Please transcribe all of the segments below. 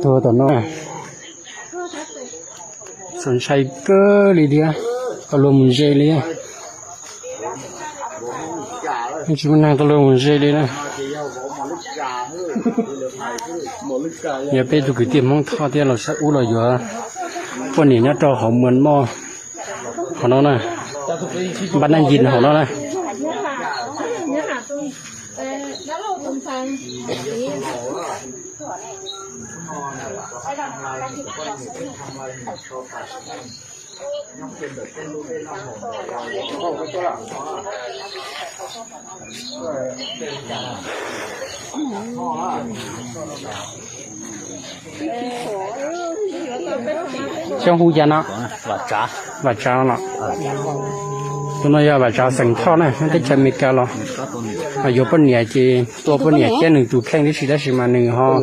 ตัวต่อน้อยสนใจก็เลยเดียวก็ลงมือใจเลยนี่ชิมันนั่งตัวลงมือใจเลยนะอย่าไปดูกี่เตียมมองท่อเตียเราสักอู้เราอยู่อ่ะพวกนี้เนี่ยตัวเขาเหมือนหม้อของน้องนะบ้านนั่งยินของน้องนะ相互间呢，把扎了，那要把扎成套呢，那得真没干了。有半年就多半年，这能都看的实在是嘛，能哈，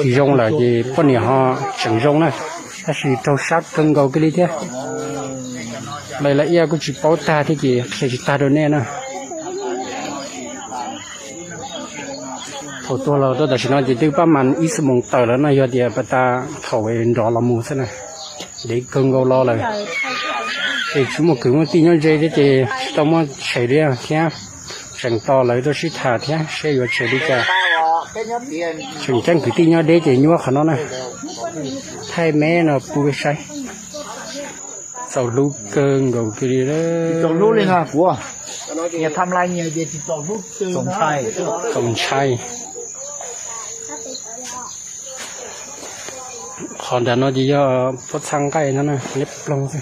用了就半年哈成用了，但是都杀更高个哩的。来了也个只包大的就开始大的呢呢。好多了，都是那就都把蛮20蒙到了，那有点把它头为绕了木子呢，你更高了了。这什么跟我定要这的这，到么吃的啊？天，整到来都是他天，谁要吃的个？整整个定要的这，你我看到呢，太美了，不会晒。走路更高个哩了。走路เลยนะกูอย่าทำไรเนี่ยเดี๋ยวจะ走路สมชายสมชายขอเดี๋ยวเราจะย่อพดช่างไก่นั่นนะเล็บลงสิ